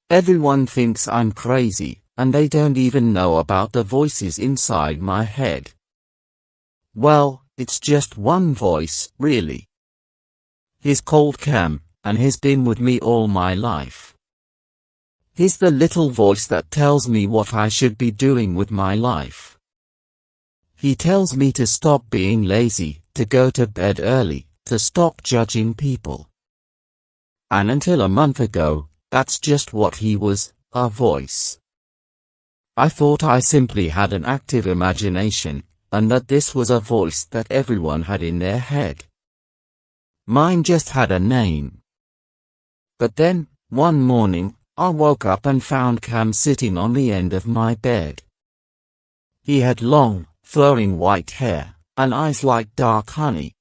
Everyone thinks I'm crazy, and they don't even know about the voices inside my head. Well, it's just one voice, really. He's called Cam, and he's been with me all my life. He's the little voice that tells me what I should be doing with my life. He tells me to stop being lazy, to go to bed early, to stop judging people. And until a month ago, that's just what he was, a voice. I thought I simply had an active imagination, and that this was a voice that everyone had in their head. Mine just had a name. But then, one morning, I woke up and found Cam sitting on the end of my bed. He had long, flowing white hair, and eyes like dark honey.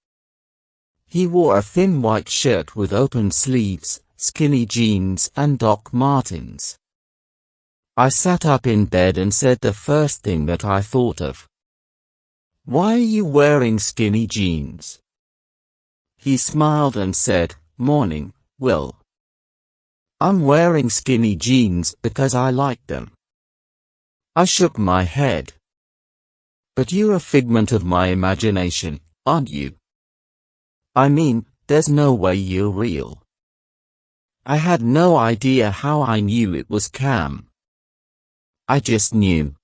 He wore a thin white shirt with open sleeves, skinny jeans and Doc Martens. I sat up in bed and said the first thing that I thought of. "Why are you wearing skinny jeans?" He smiled and said, "Morning, Will. I'm wearing skinny jeans because I like them." I shook my head. "But you're a figment of my imagination, aren't you? I mean, there's no way you're real." I had no idea how I knew it was Cam. I just knew.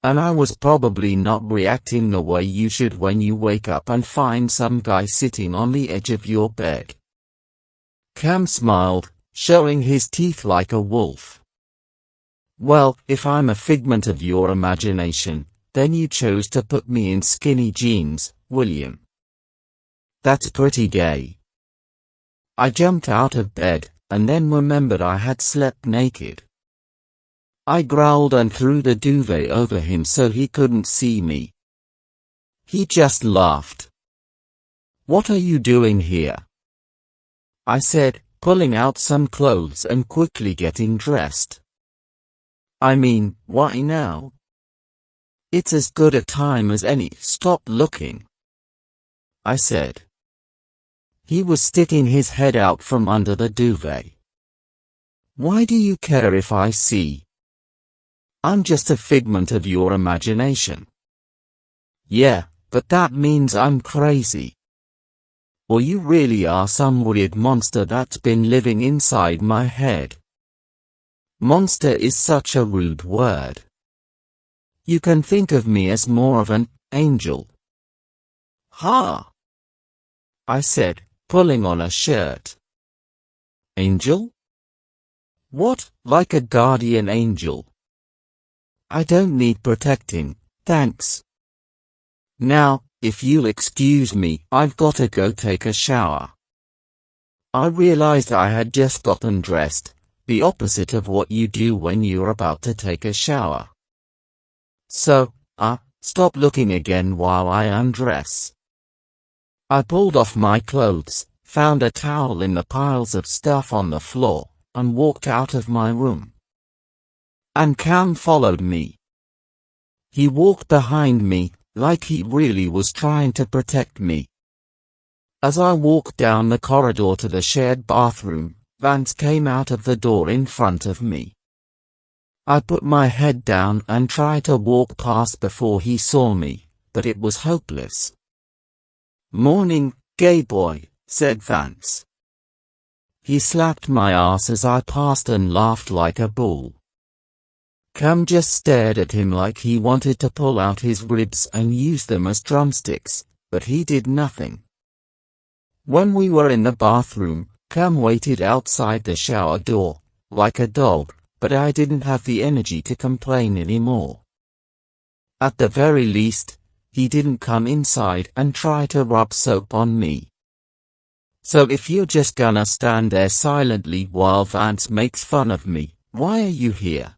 And I was probably not reacting the way you should when you wake up and find some guy sitting on the edge of your bed. Cam smiled, showing his teeth like a wolf. "Well, if I'm a figment of your imagination, then you chose to put me in skinny jeans, William. That's pretty gay." I jumped out of bed, and then remembered I had slept naked. I growled and threw the duvet over him so he couldn't see me. He just laughed. "What are you doing here?" I said, pulling out some clothes and quickly getting dressed. "I mean, why now? It's as good a time as any. Stop looking," I said. He was sticking his head out from under the duvet. "Why do you care if I see? I'm just a figment of your imagination." "Yeah, but that means I'm crazy. Or you really are some weird monster that's been living inside my head." Monster is such a rude word. You can think of me as more of an angel. "Ha!" I said, pulling on a shirt. "Angel? What, like a guardian angel?" "I don't need protecting, thanks. Now, if you'll excuse me, I've gotta go take a shower." I realized I had just gotten dressed, the opposite of what you do when you're about to take a shower. So, stop looking again while I undress. I pulled off my clothes, found a towel in the piles of stuff on the floor, and walked out of my room. And Cam followed me. He walked behind me, like he really was trying to protect me. As I walked down the corridor to the shared bathroom, Vance came out of the door in front of me. I put my head down and tried to walk past before he saw me, but it was hopeless. "Morning, gay boy," said Vance. He slapped my ass as I passed and laughed like a bull. Cam just stared at him like he wanted to pull out his ribs and use them as drumsticks, but he did nothing. When we were in the bathroom, Cam waited outside the shower door, like a dog, but I didn't have the energy to complain anymore. At the very least, he didn't come inside and try to rub soap on me. So if you're just gonna stand there silently while Vance makes fun of me, why are you here?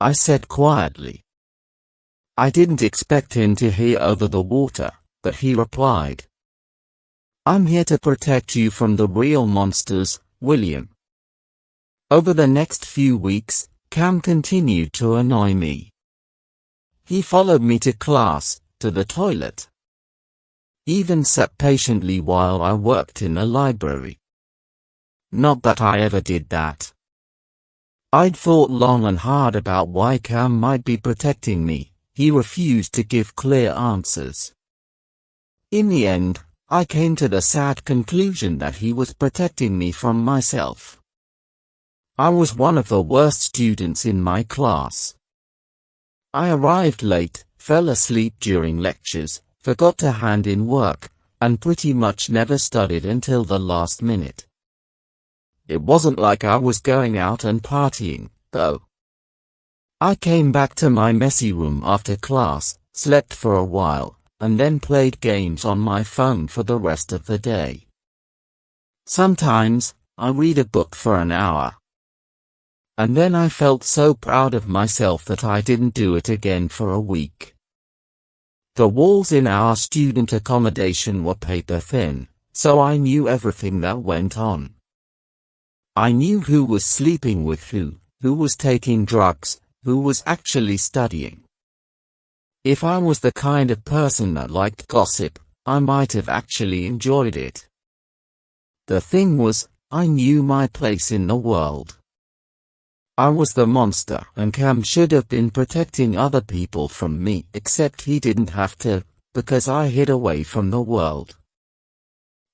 I said quietly. I didn't expect him to hear over the water, but he replied, "I'm here to protect you from the real monsters, William." Over the next few weeks, Cam continued to annoy me. He followed me to class, to the toilet. Even sat patiently while I worked in the library. Not that I ever did that. I'd thought long and hard about why Cam might be protecting me. He refused to give clear answers. In the end, I came to the sad conclusion that he was protecting me from myself. I was one of the worst students in my class. I arrived late, fell asleep during lectures, forgot to hand in work, and pretty much never studied until the last minute. It wasn't like I was going out and partying, though. I came back to my messy room after class, slept for a while, and then played games on my phone for the rest of the day. Sometimes, I read a book for an hour. And then I felt so proud of myself that I didn't do it again for a week. The walls in our student accommodation were paper thin, so I knew everything that went on. I knew who was sleeping with who was taking drugs, who was actually studying. If I was the kind of person that liked gossip, I might have actually enjoyed it. The thing was, I knew my place in the world. I was the monster, and Cam should have been protecting other people from me, except he didn't have to, because I hid away from the world.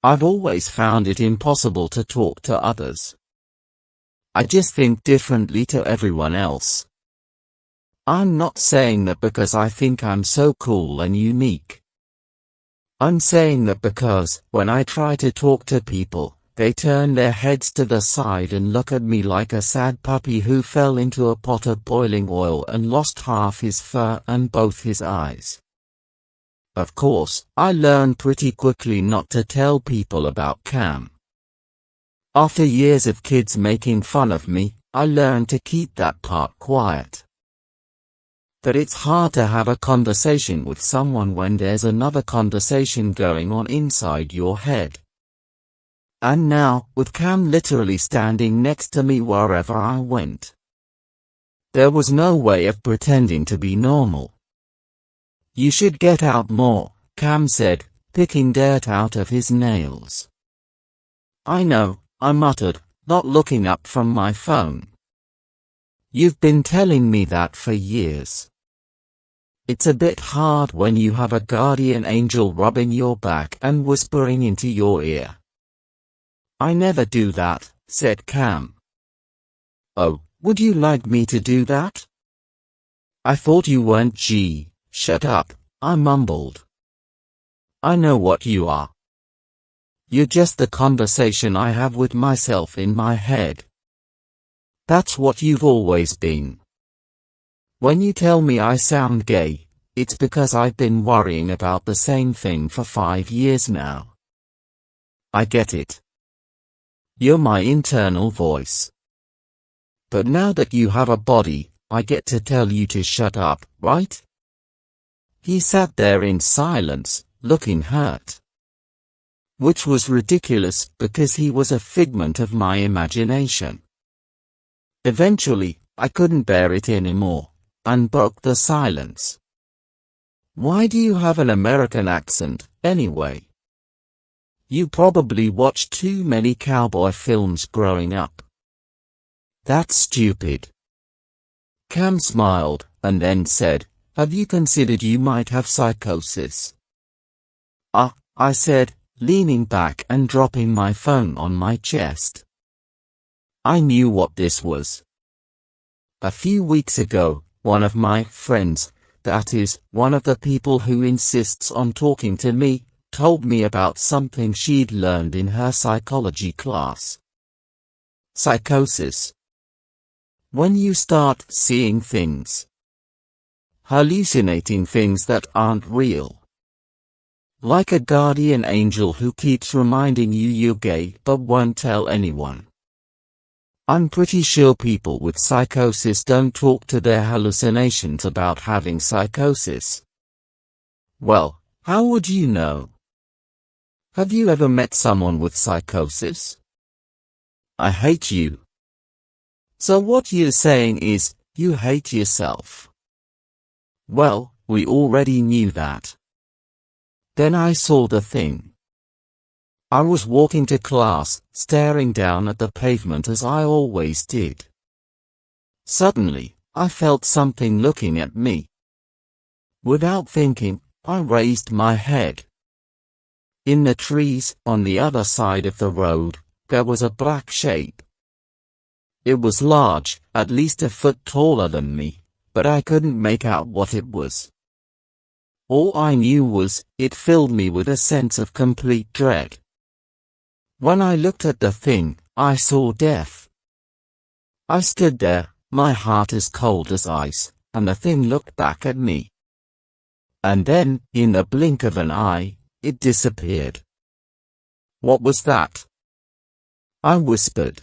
I've always found it impossible to talk to others. I just think differently to everyone else. I'm not saying that because I think I'm so cool and unique. I'm saying that because, when I try to talk to people, they turn their heads to the side and look at me like a sad puppy who fell into a pot of boiling oil and lost half his fur and both his eyes. Of course, I learned pretty quickly not to tell people about Cam. After years of kids making fun of me, I learned to keep that part quiet. But it's hard to have a conversation with someone when there's another conversation going on inside your head. And now, with Cam literally standing next to me wherever I went, there was no way of pretending to be normal. "You should get out more," Cam said, picking dirt out of his nails. "I know," I muttered, not looking up from my phone. "You've been telling me that for years. It's a bit hard when you have a guardian angel rubbing your back and whispering into your ear." "I never do that," said Cam. "Oh, would you like me to do that?" "I thought you weren't." "Gee, shut up," I mumbled. "I know what you are. You're just the conversation I have with myself in my head. That's what you've always been. When you tell me I sound gay, it's because I've been worrying about the same thing for 5 years now. I get it. You're my internal voice. But now that you have a body, I get to tell you to shut up, right?" He sat there in silence, looking hurt. Which was ridiculous, because he was a figment of my imagination. Eventually, I couldn't bear it anymore, and broke the silence. "Why do you have an American accent, anyway? You probably watched too many cowboy films growing up." "That's stupid." Cam smiled, and then said, "Have you considered you might have psychosis?" I said, leaning back and dropping my phone on my chest. I knew what this was. A few weeks ago, one of my friends, that is, one of the people who insists on talking to me, told me about something she'd learned in her psychology class. Psychosis. When you start seeing things. Hallucinating things that aren't real. Like a guardian angel who keeps reminding you you're gay but won't tell anyone. I'm pretty sure people with psychosis don't talk to their hallucinations about having psychosis. Well, how would you know? Have you ever met someone with psychosis? I hate you. So what you're saying is, you hate yourself. Well, we already knew that. Then I saw the thing. I was walking to class, staring down at the pavement as I always did. Suddenly, I felt something looking at me. Without thinking, I raised my head. In the trees, on the other side of the road, there was a black shape. It was large, at least a foot taller than me, but I couldn't make out what it was. All I knew was, it filled me with a sense of complete dread. When I looked at the thing, I saw death. I stood there, my heart as cold as ice, and the thing looked back at me. And then, in the blink of an eye, it disappeared. What was that? I whispered.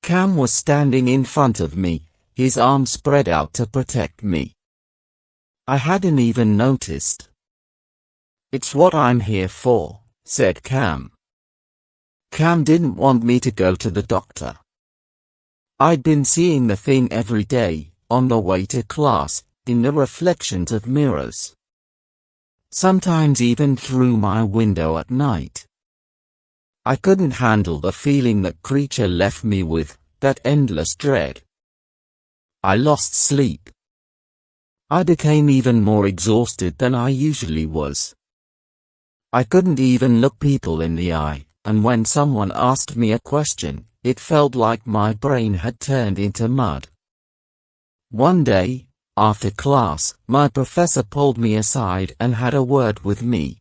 Cam was standing in front of me, his arms spread out to protect me. I hadn't even noticed. It's what I'm here for, said Cam. Cam didn't want me to go to the doctor. I'd been seeing the thing every day, on the way to class, in the reflections of mirrors. Sometimes even through my window at night. I couldn't handle the feeling that creature left me with, that endless dread. I lost sleep. I became even more exhausted than I usually was. I couldn't even look people in the eye, and when someone asked me a question, it felt like my brain had turned into mud. One day, after class, my professor pulled me aside and had a word with me.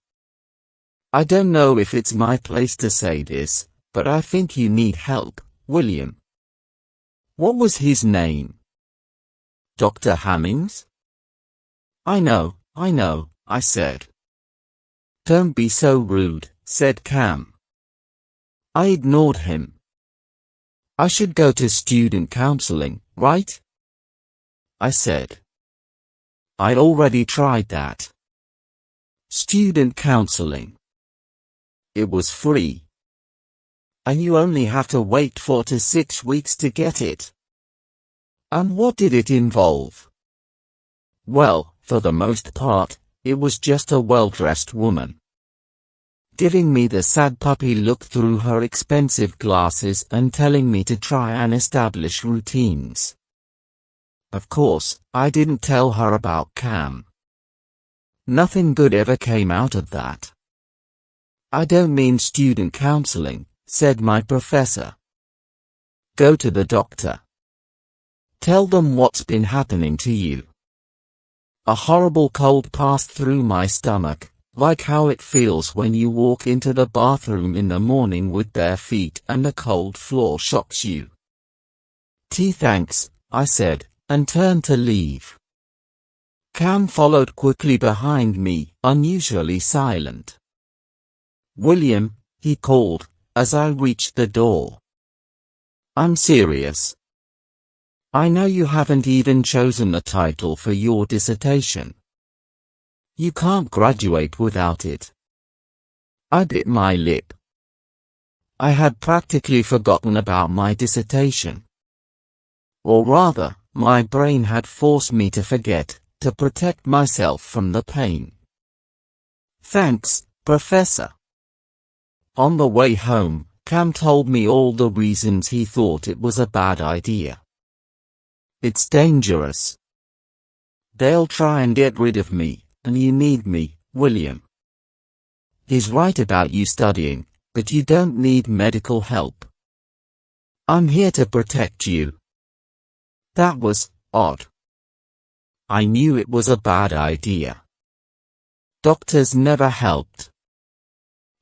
I don't know if it's my place to say this, but I think you need help, William. What was his name? Dr. Hammings? I know, I said. Don't be so rude, said Cam. I ignored him. I should go to student counseling, right? I said. I'd already tried that. Student counseling. It was free. And you only have to wait 4 to 6 weeks to get it. And what did it involve? Well, for the most part, it was just a well-dressed woman giving me the sad puppy look through her expensive glasses and telling me to try and establish routines. Of course, I didn't tell her about Cam. Nothing good ever came out of that. I don't mean student counseling, said my professor. Go to the doctor. Tell them what's been happening to you. A horrible cold passed through my stomach, like how it feels when you walk into the bathroom in the morning with bare feet and the cold floor shocks you. Thanks, I said, and turned to leave. Cam followed quickly behind me, unusually silent. William, he called, as I reached the door. I'm serious. I know you haven't even chosen the title for your dissertation. You can't graduate without it. I bit my lip. I had practically forgotten about my dissertation. Or rather, my brain had forced me to forget, to protect myself from the pain. Thanks, Professor. On the way home, Cam told me all the reasons he thought it was a bad idea. It's dangerous. They'll try and get rid of me, and you need me, William. He's right about you studying, but you don't need medical help. I'm here to protect you. That was odd. I knew it was a bad idea. Doctors never helped.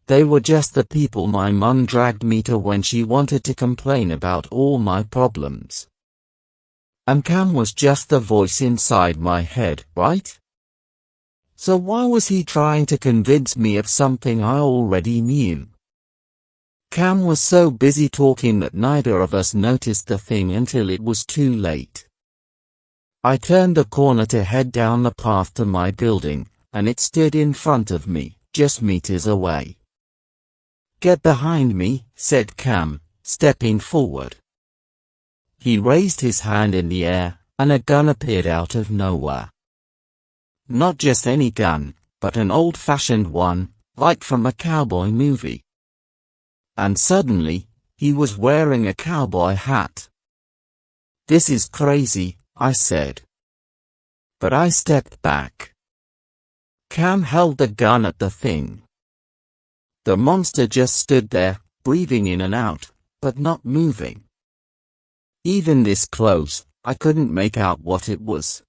They were just the people my mum dragged me to when she wanted to complain about all my problems. And Cam was just the voice inside my head, right? So why was he trying to convince me of something I already knew? Cam was so busy talking that neither of us noticed the thing until it was too late. I turned the corner to head down the path to my building, and it stood in front of me, just meters away. Get behind me, said Cam, stepping forward. He raised his hand in the air, and a gun appeared out of nowhere. Not just any gun, but an old-fashioned one, like from a cowboy movie. And suddenly, he was wearing a cowboy hat. "This is crazy," I said. But I stepped back. Cam held the gun at the thing. The monster just stood there, breathing in and out, but not moving. Even this close, I couldn't make out what it was.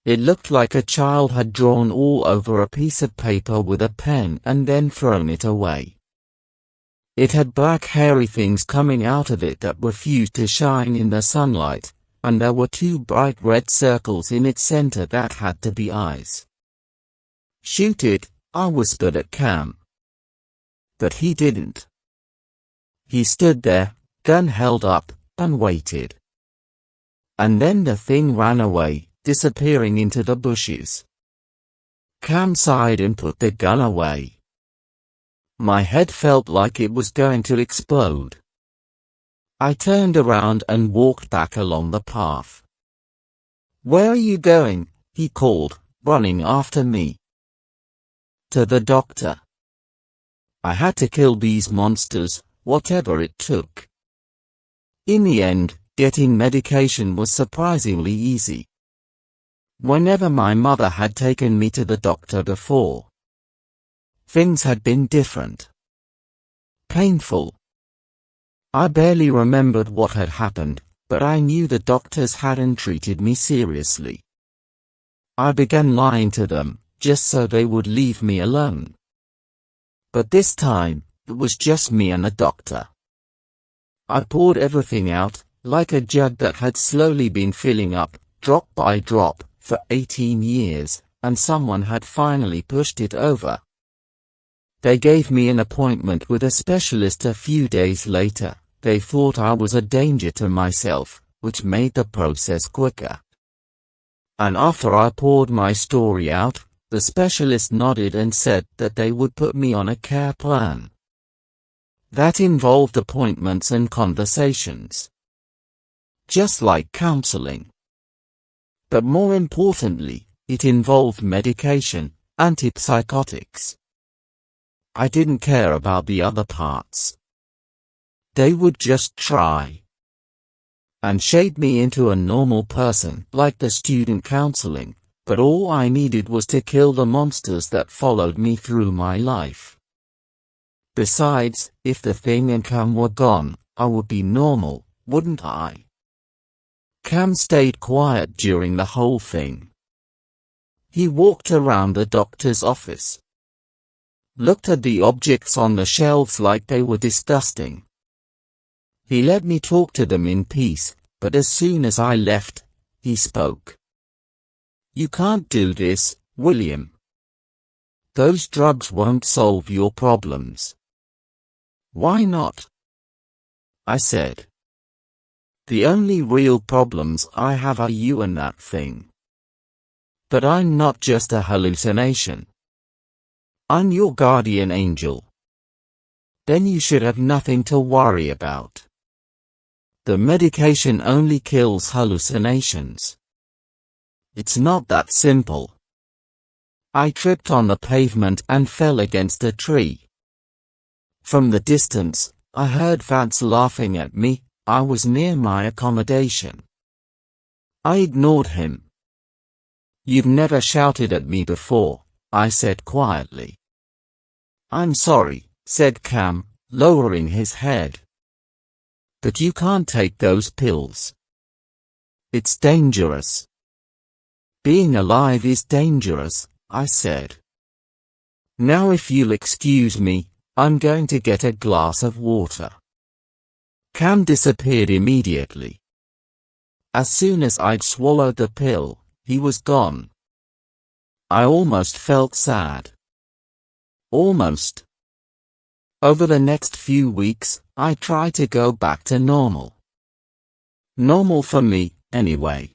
It looked like a child had drawn all over a piece of paper with a pen and then thrown it away. It had black hairy things coming out of it that refused to shine in the sunlight, and there were two bright red circles in its center that had to be eyes. "Shoot it," I whispered at Cam. But he didn't. He stood there, gun held up, and waited. And then the thing ran away, disappearing into the bushes. Cam sighed and put the gun away. My head felt like it was going to explode. I turned around and walked back along the path. "Where are you going?" he called, running after me. "To the doctor. I had to kill these monsters, whatever it took." In the end, getting medication was surprisingly easy. Whenever my mother had taken me to the doctor before, things had been different. Painful. I barely remembered what had happened, but I knew the doctors hadn't treated me seriously. I began lying to them, just so they would leave me alone. But this time, it was just me and the doctor. I poured everything out, like a jug that had slowly been filling up, drop by drop, for 18 years, and someone had finally pushed it over. They gave me an appointment with a specialist a few days later. They thought I was a danger to myself, which made the process quicker. And after I poured my story out, the specialist nodded and said that they would put me on a care plan. That involved appointments and conversations. Just like counseling. But more importantly, it involved medication, antipsychotics. I didn't care about the other parts. They would just try and shape me into a normal person, like the student counseling, but all I needed was to kill the monsters that followed me through my life. Besides, if the thing and Cam were gone, I would be normal, wouldn't I? Cam stayed quiet during the whole thing. He walked around the doctor's office, looked at the objects on the shelves like they were disgusting. He let me talk to them in peace, but as soon as I left, he spoke. "You can't do this, William. Those drugs won't solve your problems." "Why not?" I said. "The only real problems I have are you and that thing. But I'm not just a hallucination. I'm your guardian angel. Then you should have nothing to worry about. The medication only kills hallucinations. It's not that simple." I tripped on the pavement and fell against a tree. From the distance, I heard Vance laughing at me. I was near my accommodation. I ignored him. "You've never shouted at me before," I said quietly. "I'm sorry," said Cam, lowering his head. "But you can't take those pills. It's dangerous." "Being alive is dangerous," I said. "Now if you'll excuse me, I'm going to get a glass of water." Cam disappeared immediately. As soon as I'd swallowed the pill, he was gone. I almost felt sad. Almost. Over the next few weeks, I tried to go back to normal. Normal for me, anyway.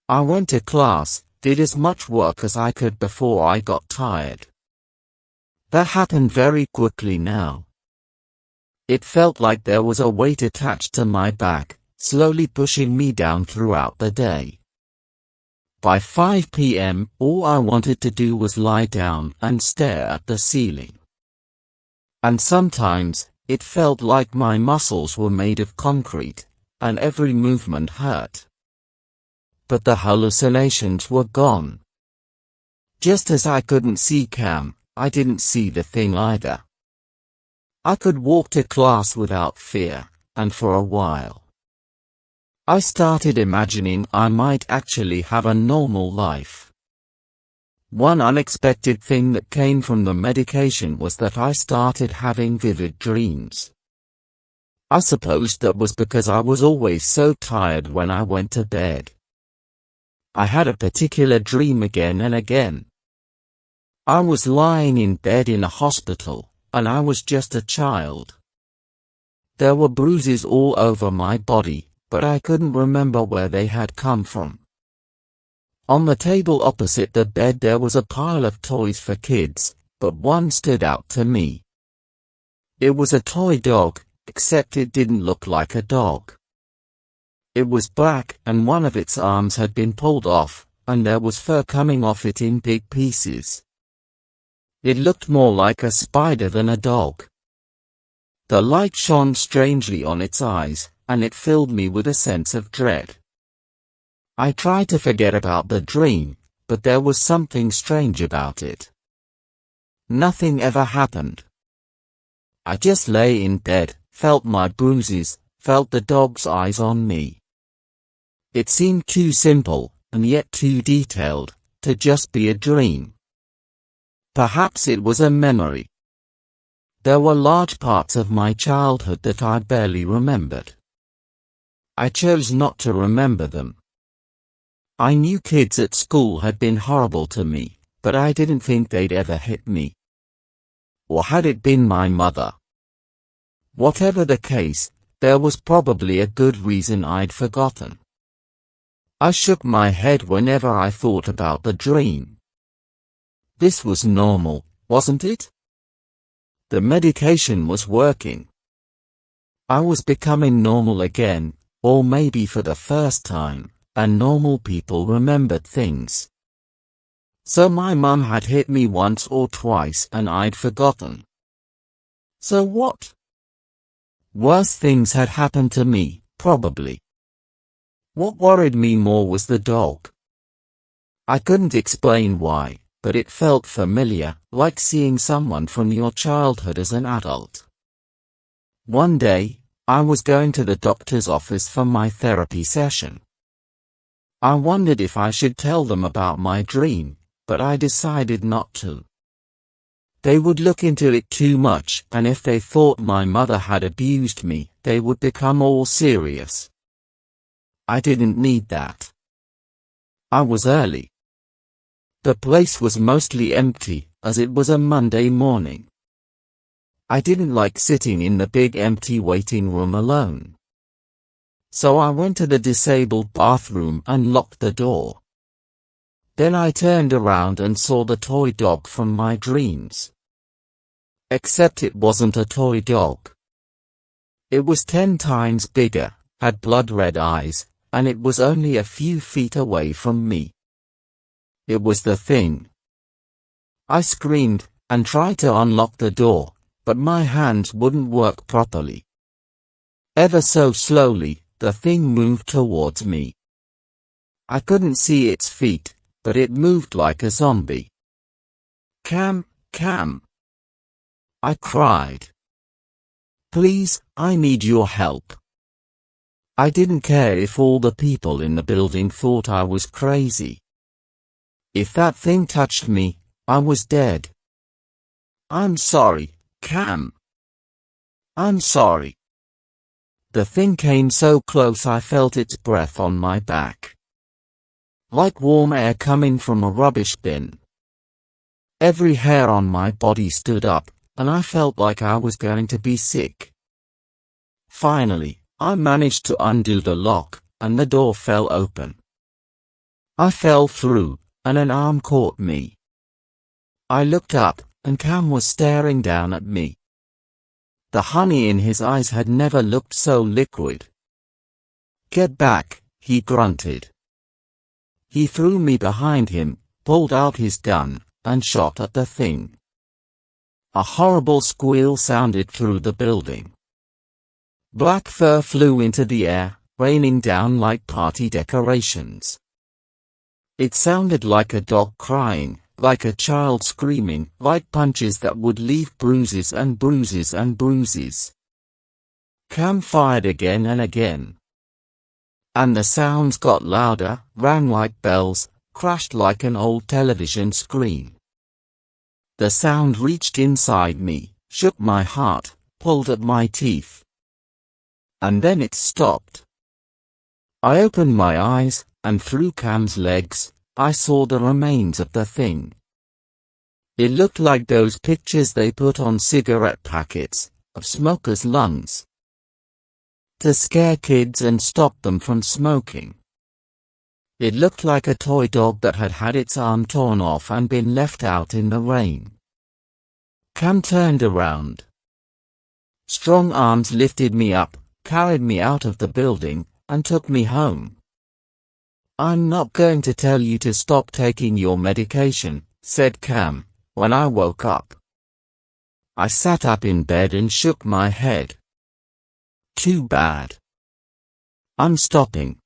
I went to class, did as much work as I could before I got tired. That happened very quickly now. It felt like there was a weight attached to my back, slowly pushing me down throughout the day. By 5 p.m., all I wanted to do was lie down and stare at the ceiling. And sometimes, it felt like my muscles were made of concrete, and every movement hurt. But the hallucinations were gone. Just as I couldn't see Cam, I didn't see the thing either. I could walk to class without fear, and for a while, I started imagining I might actually have a normal life. One unexpected thing that came from the medication was that I started having vivid dreams. I suppose that was because I was always so tired when I went to bed. I had a particular dream again and again. I was lying in bed in a hospital, and I was just a child. There were bruises all over my body, but I couldn't remember where they had come from. On the table opposite the bed there was a pile of toys for kids, but one stood out to me. It was a toy dog, except it didn't look like a dog. It was black, and one of its arms had been pulled off, and there was fur coming off it in big pieces. It looked more like a spider than a dog. The light shone strangely on its eyes, and it filled me with a sense of dread. I tried to forget about the dream, but there was something strange about it. Nothing ever happened. I just lay in bed, felt my bruises, felt the dog's eyes on me. It seemed too simple, and yet too detailed, to just be a dream. Perhaps it was a memory. There were large parts of my childhood that I barely remembered. I chose not to remember them. I knew kids at school had been horrible to me, but I didn't think they'd ever hit me. Or had it been my mother? Whatever the case, there was probably a good reason I'd forgotten. I shook my head whenever I thought about the dream. This was normal, wasn't it? The medication was working. I was becoming normal again, or maybe for the first time, and normal people remembered things. So my mum had hit me once or twice and I'd forgotten. So what? Worse things had happened to me, probably. What worried me more was the dog. I couldn't explain why, but it felt familiar, like seeing someone from your childhood as an adult. One day, I was going to the doctor's office for my therapy session. I wondered if I should tell them about my dream, but I decided not to. They would look into it too much, and if they thought my mother had abused me, they would become all serious. I didn't need that. I was early. The place was mostly empty, as it was a Monday morning. I didn't like sitting in the big empty waiting room alone. So I went to the disabled bathroom and locked the door. Then I turned around and saw the toy dog from my dreams. Except it wasn't a toy dog. It was 10 times bigger, had blood-red eyes, and it was only a few feet away from me. It was the thing. I screamed, and tried to unlock the door, but my hands wouldn't work properly. Ever so slowly, the thing moved towards me. I couldn't see its feet, but it moved like a zombie. Cam, Cam! I cried. Please, I need your help. I didn't care if all the people in the building thought I was crazy. If that thing touched me, I was dead. I'm sorry, Cam. I'm sorry. The thing came so close I felt its breath on my back. Like warm air coming from a rubbish bin. Every hair on my body stood up, and I felt like I was going to be sick. Finally, I managed to undo the lock, and the door fell open. I fell through, and an arm caught me. I looked up, and Cam was staring down at me. The honey in his eyes had never looked so liquid. Get back, he grunted. He threw me behind him, pulled out his gun, and shot at the thing. A horrible squeal sounded through the building. Black fur flew into the air, raining down like party decorations. It sounded like a dog crying, like a child screaming, like punches that would leave bruises and bruises and bruises. Cam fired again and again. And the sounds got louder, rang like bells, crashed like an old television screen. The sound reached inside me, shook my heart, pulled at my teeth. And then it stopped. I opened my eyes, and through Cam's legs, I saw the remains of the thing. It looked like those pictures they put on cigarette packets, of smokers' lungs, to scare kids and stop them from smoking. It looked like a toy dog that had had its arm torn off and been left out in the rain. Cam turned around. Strong arms lifted me up, carried me out of the building, and took me home. "I'm not going to tell you to stop taking your medication," said Cam, when I woke up. I sat up in bed and shook my head. "Too bad. I'm stopping."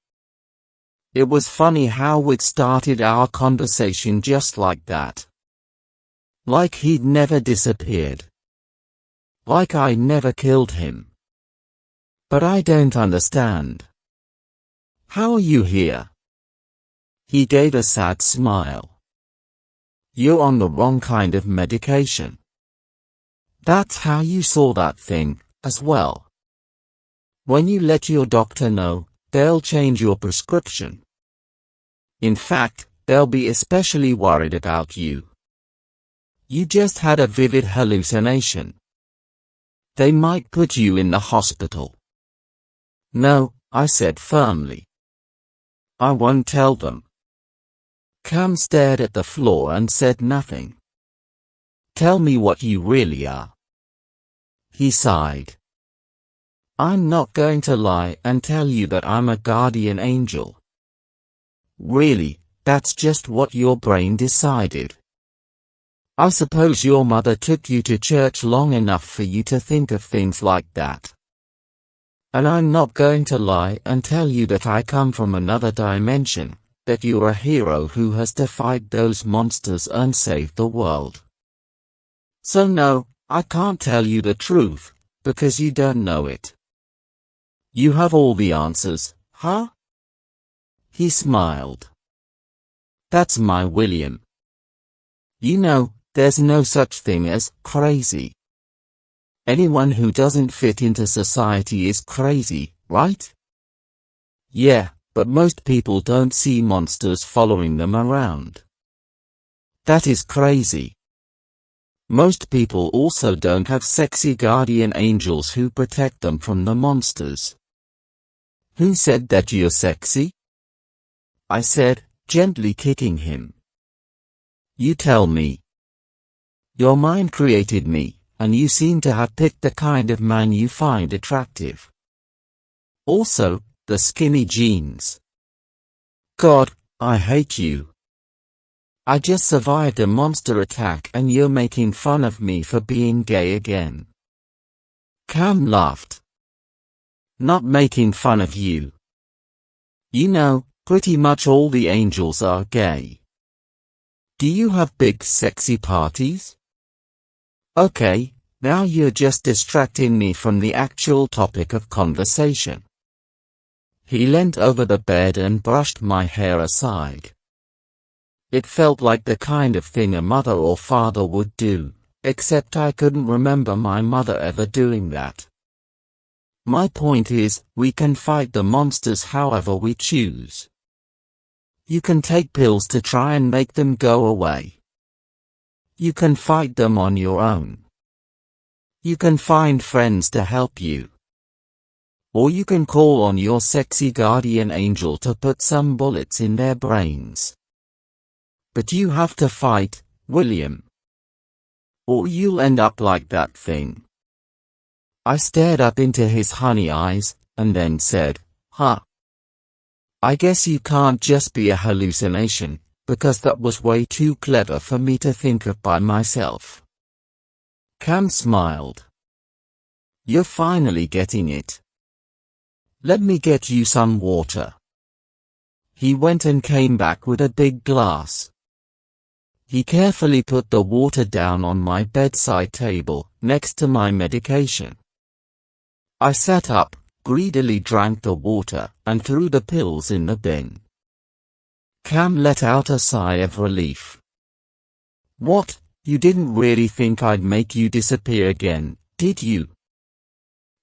It was funny how we'd started our conversation just like that. Like he'd never disappeared. Like I never killed him. But I don't understand. "How are you here?" He gave a sad smile. "You're on the wrong kind of medication." "That's how you saw that thing, as well. When you let your doctor know, they'll change your prescription. In fact, they'll be especially worried about you. You just had a vivid hallucination. They might put you in the hospital." "No," I said firmly. "I won't tell them." Cam stared at the floor and said nothing. "Tell me what you really are." He sighed. "I'm not going to lie and tell you that I'm a guardian angel. Really, that's just what your brain decided. I suppose your mother took you to church long enough for you to think of things like that. And I'm not going to lie and tell you that I come from another dimension, that you're a hero who has to fight those monsters and save the world. So no, I can't tell you the truth, because you don't know it. You have all the answers, huh?" He smiled. "That's my William. You know, there's no such thing as crazy. Anyone who doesn't fit into society is crazy, right? Yeah, but most people don't see monsters following them around. That is crazy. Most people also don't have sexy guardian angels who protect them from the monsters." "Who said that you're sexy?" I said, gently kicking him. "You tell me. Your mind created me, and you seem to have picked the kind of man you find attractive. Also, the skinny jeans. God, I hate you. I just survived a monster attack and you're making fun of me for being gay again." Cam laughed. "Not making fun of you. You know, pretty much all the angels are gay. Do you have big sexy parties? Okay, now you're just distracting me from the actual topic of conversation." He leant over the bed and brushed my hair aside. It felt like the kind of thing a mother or father would do, except I couldn't remember my mother ever doing that. My point is, we can fight the monsters however we choose. You can take pills to try and make them go away. You can fight them on your own. You can find friends to help you. Or you can call on your sexy guardian angel to put some bullets in their brains. But you have to fight, William. Or you'll end up like that thing." I stared up into his honey eyes, and then said, "Huh. I guess you can't just be a hallucination, because that was way too clever for me to think of by myself." Cam smiled. "You're finally getting it. let me get you some water. He went and came back with a big glass. He carefully put the water down on my bedside table, next to my medication. I sat up, greedily drank the water, and threw the pills in the bin. Cam let out a sigh of relief. What, you didn't really think I'd make you disappear again, did you?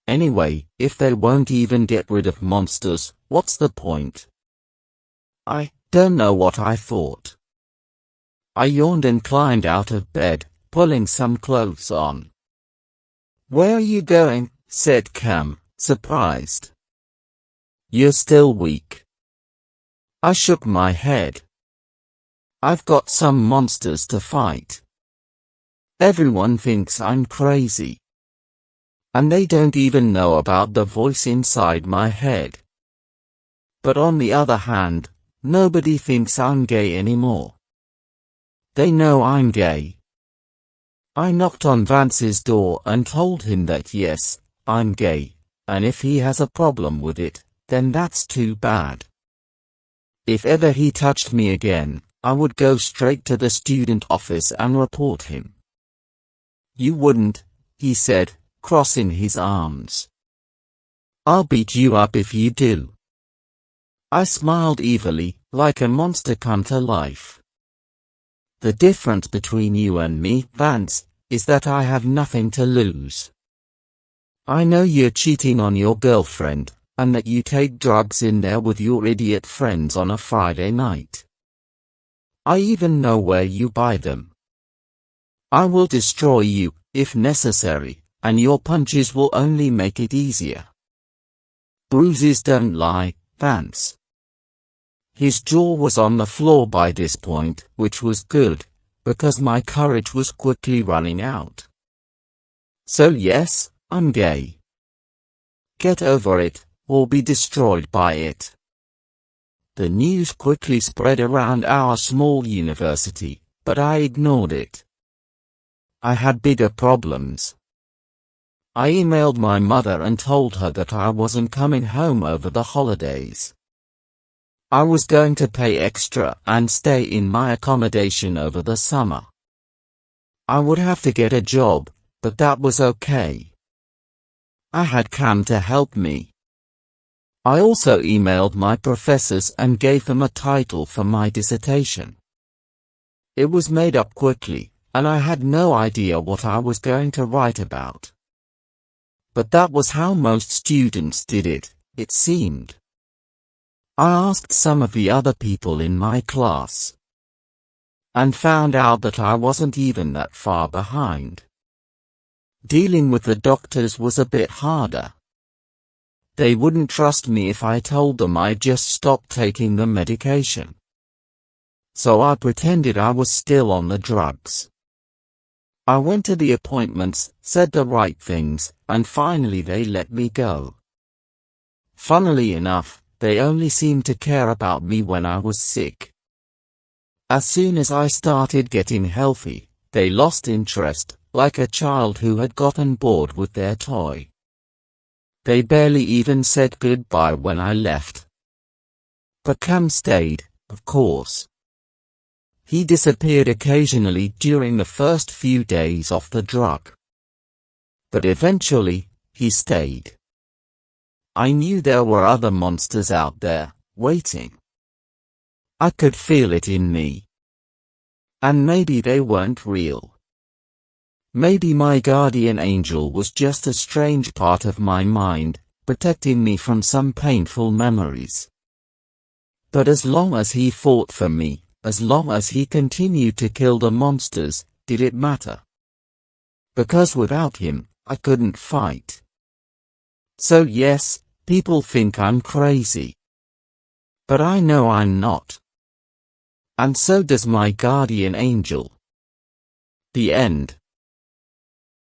Anyway, if they won't even get rid of monsters, what's the point? I don't know what I thought. I yawned and climbed out of bed, pulling some clothes on. Where are you going? Said Cam, surprised. You're still weak. I shook my head. I've got some monsters to fight. Everyone thinks I'm crazy. And they don't even know about the voice inside my head. But on the other hand, nobody thinks I'm gay anymore. They know I'm gay. I knocked on Vance's door and told him that yes, I'm gay, and if he has a problem with it, then that's too bad. If ever he touched me again, I would go straight to the student office and report him. You wouldn't, he said, crossing his arms. I'll beat you up if you do. I smiled evilly, like a monster come to life. The difference between you and me, Vance, is that I have nothing to lose. I know you're cheating on your girlfriend, and that you take drugs in there with your idiot friends on a Friday night. I even know where you buy them. I will destroy you, if necessary, and your punches will only make it easier. Bruises don't lie, Vance. His jaw was on the floor by this point, which was good, because my courage was quickly running out. So yes, I'm gay. Get over it, or be destroyed by it. The news quickly spread around our small university, but I ignored it. I had bigger problems. I emailed my mother and told her that I wasn't coming home over the holidays. I was going to pay extra and stay in my accommodation over the summer. I would have to get a job, but that was okay. I had Cam to help me. I also emailed my professors and gave them a title for my dissertation. It was made up quickly, and I had no idea what I was going to write about. But that was how most students did it, it seemed. I asked some of the other people in my class, and found out that I wasn't even that far behind. Dealing with the doctors was a bit harder. They wouldn't trust me if I told them I just stopped taking the medication. So I pretended I was still on the drugs. I went to the appointments, said the right things, and finally they let me go. Funnily enough, they only seemed to care about me when I was sick. As soon as I started getting healthy, they lost interest, like a child who had gotten bored with their toy. They barely even said goodbye when I left. But Cam stayed, of course. He disappeared occasionally during the first few days off the drug. But eventually, he stayed. I knew there were other monsters out there, waiting. I could feel it in me. And maybe they weren't real. Maybe my guardian angel was just a strange part of my mind, protecting me from some painful memories. But as long as he fought for me, as long as he continued to kill the monsters, did it matter? Because without him, I couldn't fight. So yes, people think I'm crazy. But I know I'm not. And so does my guardian angel. The end.